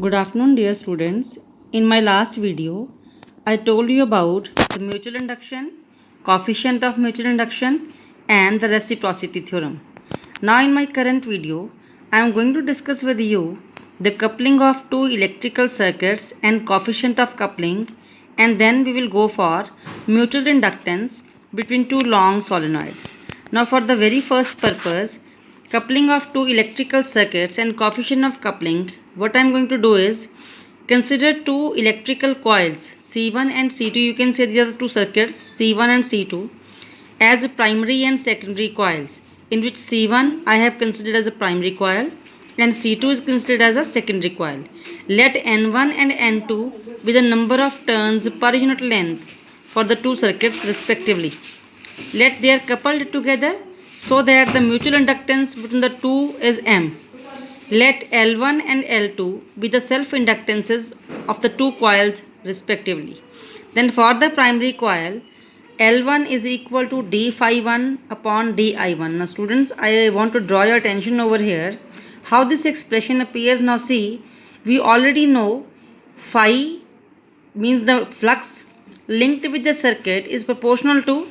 Good afternoon, dear students. In my last video, I told you about the mutual induction, coefficient of mutual induction, and the reciprocity theorem. Now, in my current video, I am going to discuss with you the coupling of two electrical circuits and coefficient of coupling, and then we will go for mutual inductance between two long solenoids. Now, for the very first purpose, coupling of two electrical circuits and coefficient of coupling, what I am going to do is consider two electrical coils C1 and C2. You can say these are the two circuits C1 and C2 as primary and secondary coils, in which C1 I have considered as a primary coil and C2 is considered as a secondary coil. Let N1 and N2 be the number of turns per unit length for the two circuits respectively. Let they are coupled together so that the mutual inductance between the two is M. Let L1 and L2 be the self-inductances of the two coils respectively. Then for the primary coil, L1 is equal to d phi 1 upon di1. Now students, I want to draw your attention over here. How this expression appears, now see, we already know phi means the flux linked with the circuit is proportional to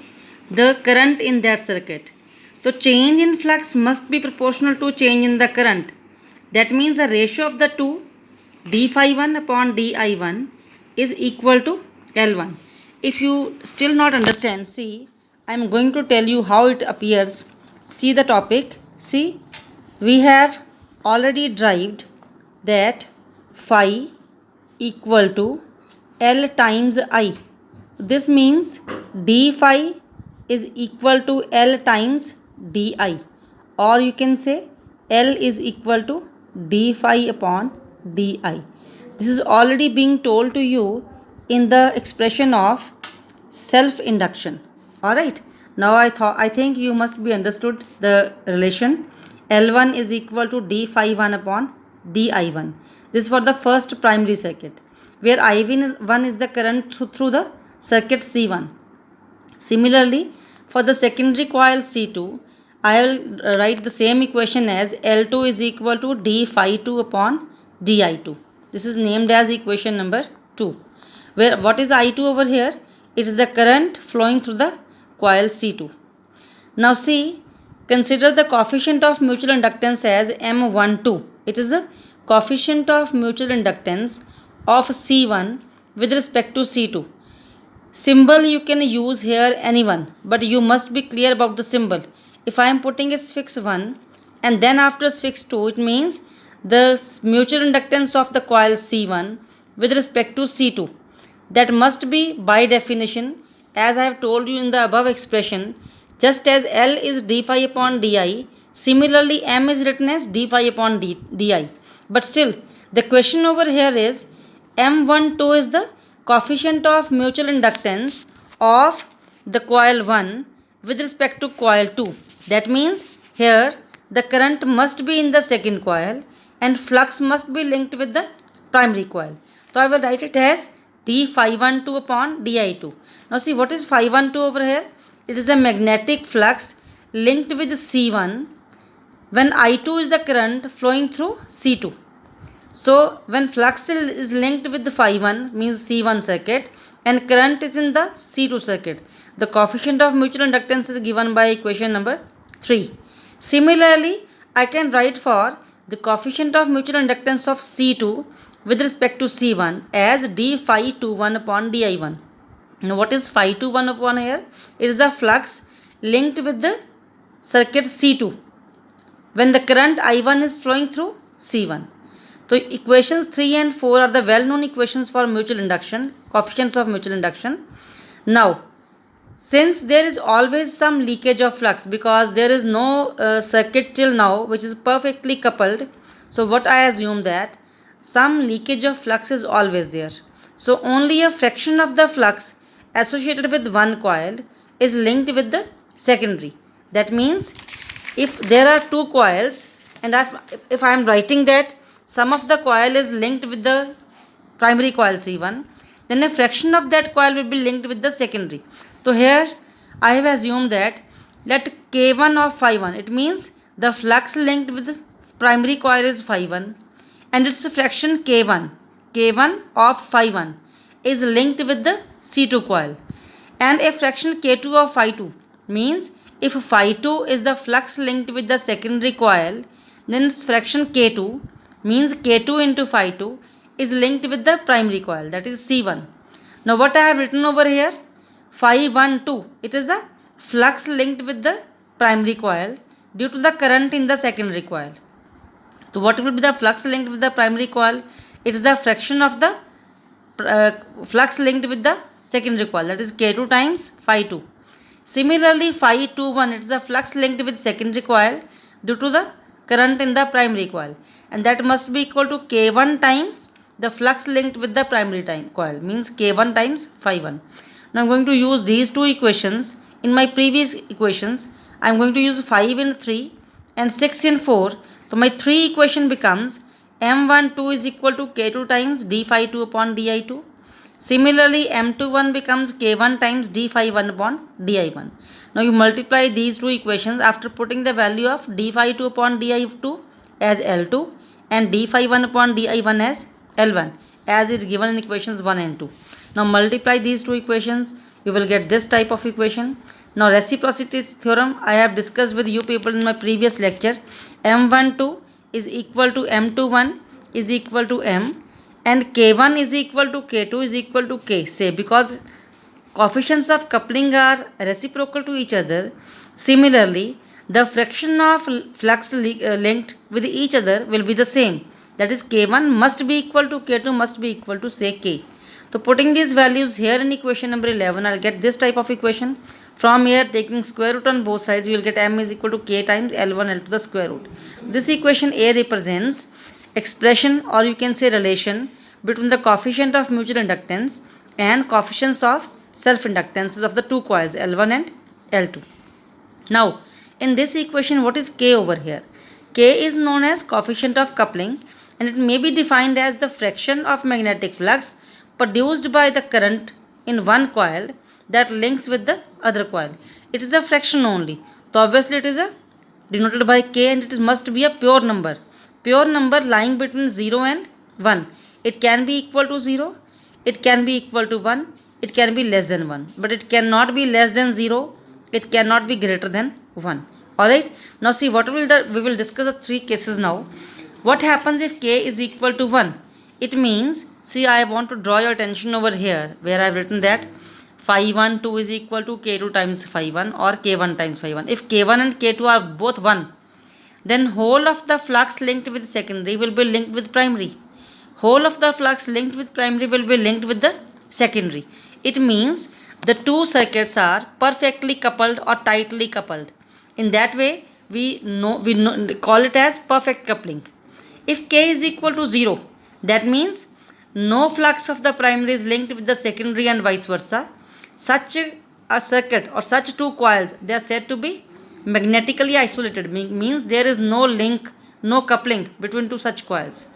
the current in that circuit. So change in flux must be proportional to change in the current. That means the ratio of the two, d phi 1 upon di1, is equal to L1. If you still not understand, see, I am going to tell you how it appears. See the topic. See, we have already derived that phi equal to L times I. This means d phi is equal to L times di, or you can say L is equal to d phi upon di. This is already being told to you in the expression of self-induction. Alright, now I think you must be understood the relation. L1 is equal to d phi 1 upon di1. This is for the first primary circuit, where I1 is the current through the circuit C1. Similarly, for the secondary coil C2, I will write the same equation as L2 is equal to d phi 2 upon di2. This is named as equation number 2. Where what is I2 over here? It is the current flowing through the coil C2. Now see, consider the coefficient of mutual inductance as M12. It is the coefficient of mutual inductance of C1 with respect to C2. Symbol you can use here anyone, but you must be clear about the symbol. If I am putting a suffix 1 and then after suffix 2, it means the mutual inductance of the coil C1 with respect to C2. That must be by definition, as I have told you in the above expression. Just as L is d phi upon di, similarly M is written as d phi upon di. But still, the question over here is M12 is the coefficient of mutual inductance of the coil 1 with respect to coil 2. That means here the current must be in the second coil and flux must be linked with the primary coil. So I will write it as d phi 12 upon di2. Now see, what is phi 12 over here? It is a magnetic flux linked with C1 when I2 is the current flowing through C2. So when flux is linked with the phi 1 means C1 circuit and current is in the C2 circuit, the coefficient of mutual inductance is given by equation number 3. Similarly, I can write for the coefficient of mutual inductance of C2 with respect to C1 as d phi 21 upon di1. Now what is phi 21 upon here? It is a flux linked with the circuit C2 when the current I1 is flowing through C1. So equations 3 and 4 are the well-known equations for mutual induction, coefficients of mutual induction. Now, since there is always some leakage of flux because there is no circuit till now which is perfectly coupled, so what I assume that some leakage of flux is always there. So only a fraction of the flux associated with one coil is linked with the secondary. That means if there are two coils and if I am writing that some of the coil is linked with the primary coil C1, then a fraction of that coil will be linked with the secondary. So here I have assumed that let K1 of phi 1, it means the flux linked with the primary coil is phi 1 and its fraction K1 of phi 1 is linked with the C2 coil, and a fraction K2 of phi 2 means if phi 2 is the flux linked with the secondary coil, then its fraction K2 means K2 into phi 2 is linked with the primary coil, that is C1. Now what I have written over here, phi 1 2, it is the flux linked with the primary coil due to the current in the secondary coil. So what will be the flux linked with the primary coil? It is the fraction of the flux linked with the secondary coil, that is K2 times phi 2. Similarly, phi 2 1, it is a flux linked with secondary coil due to the current in the primary coil, and that must be equal to K1 times the flux linked with the primary coil, means K1 times phi 1. Now I am going to use these two equations. In my previous equations, I am going to use 5 in 3 and 6 in 4. So my 3 equation becomes M12 is equal to K2 times d phi 2 upon di2. Similarly, M21 becomes K1 times d phi 1 upon di1. Now you multiply these two equations after putting the value of d phi 2 upon di2 as L2 and d phi 1 upon di1 as L1, as is given in equations 1 and 2. Now multiply these two equations, you will get this type of equation. Now reciprocity theorem I have discussed with you people in my previous lecture. M12 is equal to M21 is equal to M, and K1 is equal to K2 is equal to K. Say, because coefficients of coupling are reciprocal to each other, similarly the fraction of flux linked with each other will be the same. That is, K1 must be equal to K2 must be equal to, say, K. So putting these values here in equation number 11, I'll get this type of equation. From here, taking square root on both sides, you will get M is equal to K times L1 L to the square root. This equation A represents expression, or you can say relation, between the coefficient of mutual inductance and coefficients of self-inductances of the two coils L1 and L2. Now, in this equation, what is K over here? K is known as coefficient of coupling, and it may be defined as the fraction of magnetic flux produced by the current in one coil that links with the other coil. It is a fraction only. So obviously it is denoted by K, and it must be a pure number. Pure number lying between 0 and 1. It can be equal to 0, it can be equal to 1, it can be less than 1. But it cannot be less than 0, it cannot be greater than 1. Alright, now see what we will discuss the three cases now. What happens if K is equal to 1? It means, see, I want to draw your attention over here where I have written that phi 1 2 is equal to K2 times phi 1 or K1 times phi 1. If K1 and K2 are both 1, then whole of the flux linked with secondary will be linked with primary. Whole of the flux linked with primary will be linked with the secondary. It means the two circuits are perfectly coupled or tightly coupled. In that way, we call it as perfect coupling. If K is equal to 0, that means no flux of the primary is linked with the secondary and vice versa. Such a circuit or such two coils, they are said to be magnetically isolated, means there is no link, no coupling between two such coils.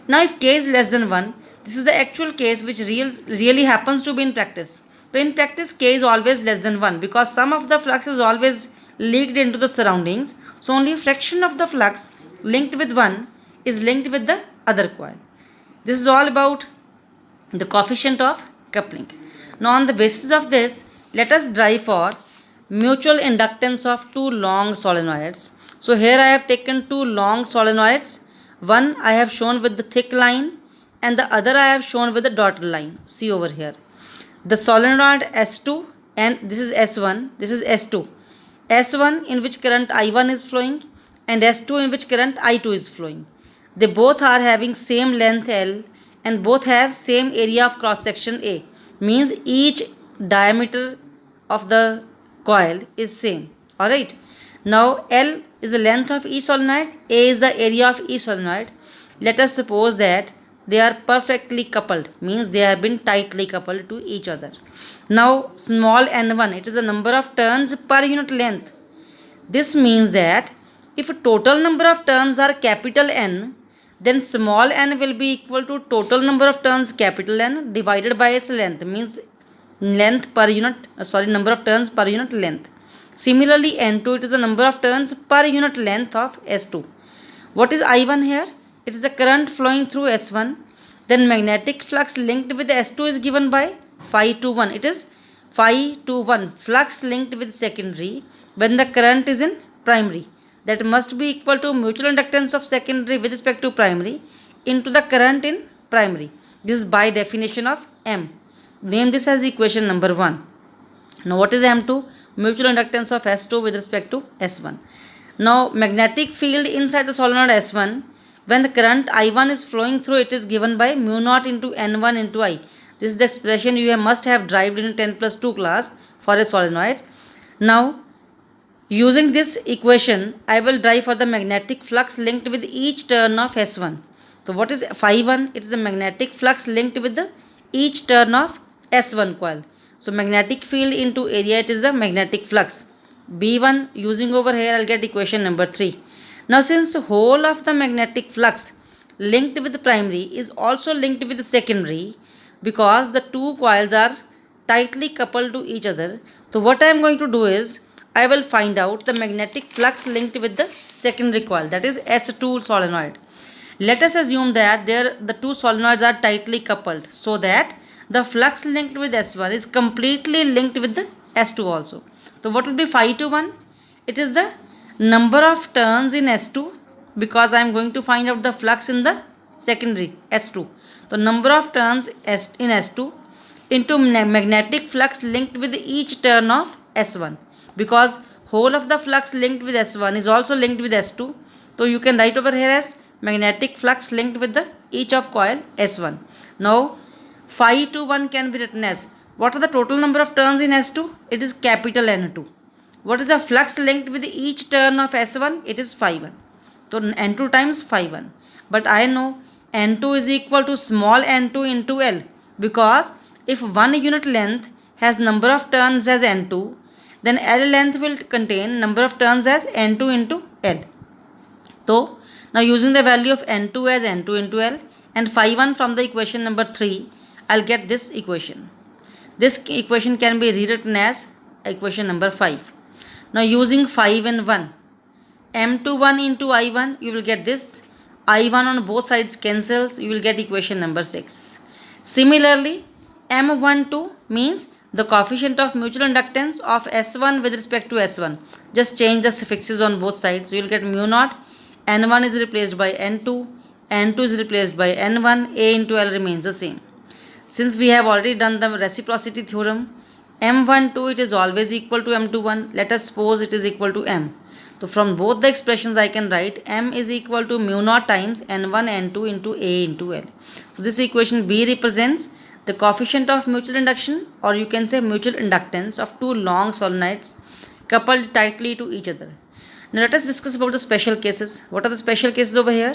Now if K is less than 1, this is the actual case which really happens to be in practice. So in practice, K is always less than 1 because some of the flux is always leaked into the surroundings. So only a fraction of the flux linked with one is linked with the other coil. This is all about the coefficient of coupling. Now on the basis of this, let us drive for mutual inductance of two long solenoids. So here I have taken two long solenoids. One I have shown with the thick line and the other I have shown with the dotted line. See over here. The solenoid S2 and this is S1, this is S2. S1 in which current I1 is flowing and S2 in which current I2 is flowing. They both are having same length L and both have same area of cross section A. Means each diameter of the coil is same. Alright. Now L is the length of each solenoid, A is the area of each solenoid. Let us suppose that they are perfectly coupled, means they have been tightly coupled to each other. Now small n1, it is the number of turns per unit length. This means that if total number of turns are capital N, then small n will be equal to total number of turns capital N divided by its length, means length per unit, number of turns per unit length. Similarly, N2, it is the number of turns per unit length of S2. What is I1 here? it is the current flowing through S1, then magnetic flux linked with S2 is given by phi to 1. It is phi to 1 flux linked with secondary when the current is in primary. That must be equal to mutual inductance of secondary with respect to primary into the current in primary. This is by definition of M. Name this as equation number 1. Now what is M2? Mutual inductance of S2 with respect to S1. Now magnetic field inside the solenoid S1, when the current I1 is flowing through, it is given by mu naught into N1 into I. This is the expression you must have derived in 10 plus 2 class for a solenoid. Now using this equation, I will derive for the magnetic flux linked with each turn of S1. So what is phi 1? It is the magnetic flux linked with the each turn of S1 coil. So magnetic field into area, it is the magnetic flux. B1 using over here, I'll get equation number 3. Now since whole of the magnetic flux linked with the primary is also linked with the secondary, because the two coils are tightly coupled to each other, so what I am going to do is I will find out the magnetic flux linked with the secondary coil, that is S2 solenoid. Let us assume that the two solenoids are tightly coupled, so that the flux linked with S1 is completely linked with the S2 also. So what will be phi to 1? It is the number of turns in S2, because I am going to find out the flux in the secondary S2. The number of turns in S2 into magnetic flux linked with each turn of S1, because whole of the flux linked with S1 is also linked with S2. So you can write over here as magnetic flux linked with the each of coil S1. Now phi to 1 can be written as, what are the total number of turns in S2? It is capital N2. What is the flux linked with each turn of S1? It is phi 1. So N2 times phi 1. But I know N2 is equal to small n2 into L, because if one unit length has number of turns as N2, then L length will contain number of turns as N2 into L. So now using the value of N2 as N2 into L and phi 1 from the equation number 3, I'll get this equation. This equation can be rewritten as equation number 5. Now using 5 and 1, M21 into I1, you will get this. I1 on both sides cancels, you will get equation number 6. Similarly, M12 means the coefficient of mutual inductance of S1 with respect to S1. Just change the suffixes on both sides. You will get mu naught. N1 is replaced by N2. N2 is replaced by N1. A into L remains the same. Since we have already done the reciprocity theorem, M12 it is always equal to M21. Let us suppose it is equal to M. So from both the expressions I can write M is equal to mu naught times N1 N2 into A into L. So this equation B represents the coefficient of mutual induction, or you can say mutual inductance of two long solenoids coupled tightly to each other. Now let us discuss about the special cases. What are the special cases over here?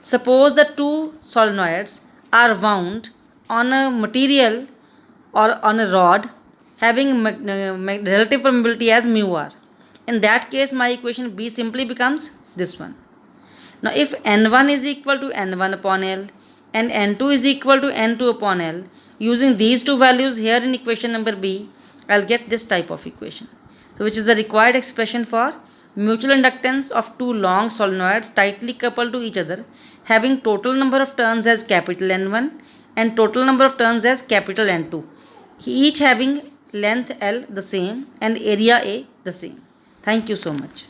Suppose the two solenoids are wound on a material or on a rod having relative permeability as mu r. In that case, my equation B simply becomes this one. Now if N1 is equal to N1 upon L and N2 is equal to N2 upon L, using these two values here in equation number B, I'll get this type of equation. So which is the required expression for mutual inductance of two long solenoids tightly coupled to each other, having total number of turns as capital N1 and total number of turns as capital N2, each having length L the same and area A the same. Thank you so much.